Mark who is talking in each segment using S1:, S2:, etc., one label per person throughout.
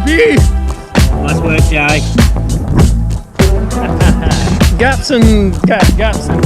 S1: baby!
S2: Nice work, Jay.
S1: Gaps and gaps and.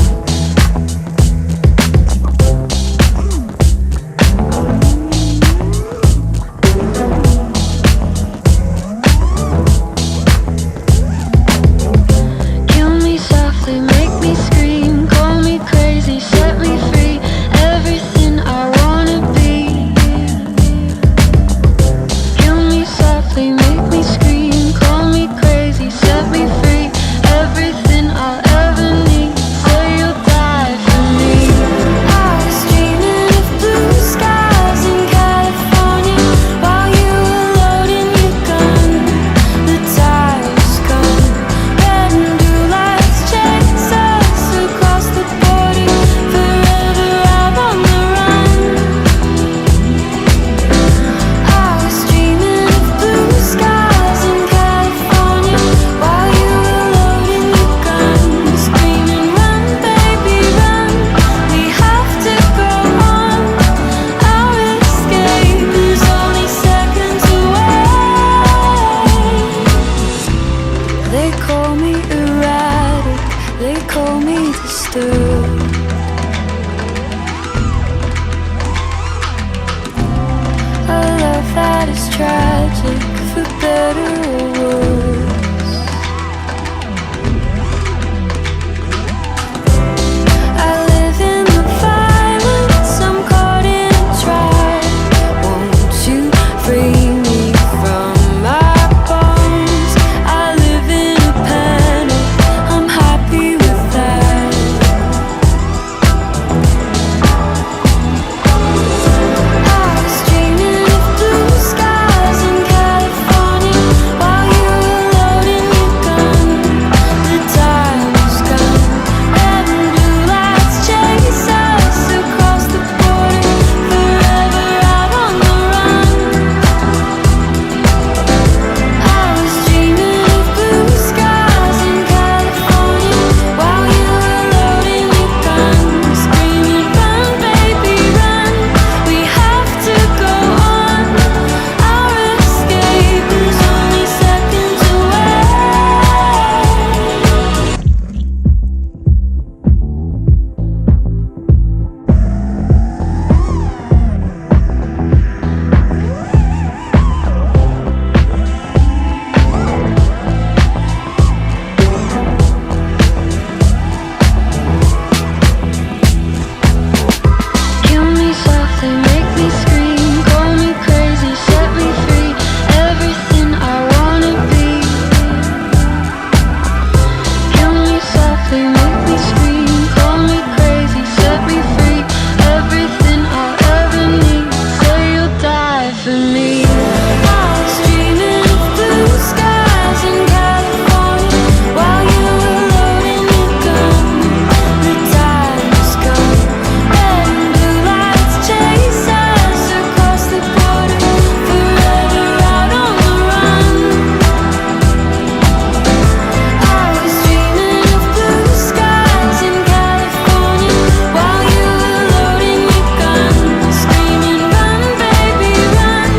S3: Tragic, for better or worse. I live in the violence, I'm caught in a trap. Won't you free me from my bones? I live in a panic, I'm happy with that. I was dreaming of blue skies in California while you were loading your gun. The time was gone, red and blue lights chase us across the border, forever out on the run. I was dreaming of blue skies in California while you were loading your gun, screaming, run baby run, we have to go on, our escape is only seconds away. Kill me softly, make me scream, call me crazy, set me free, everything I wanna be. Kill me softly, make me scream, call me crazy, set me free, everything I'll ever need, say you'll die for me. I was dreaming of blue skies in California while you were loading your gun. The time is gone, red and blue lights chase us across the border, forever out on the run. I was dreaming of blue skies in California while you were loading your gun, screaming, run baby run,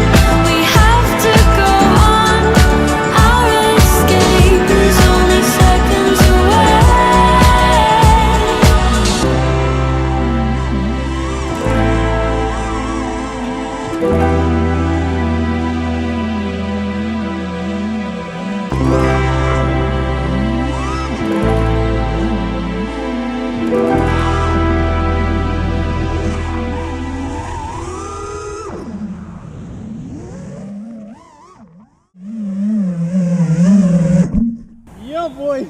S3: we have to go on, our escape is only seconds away.
S1: Yeah, boy!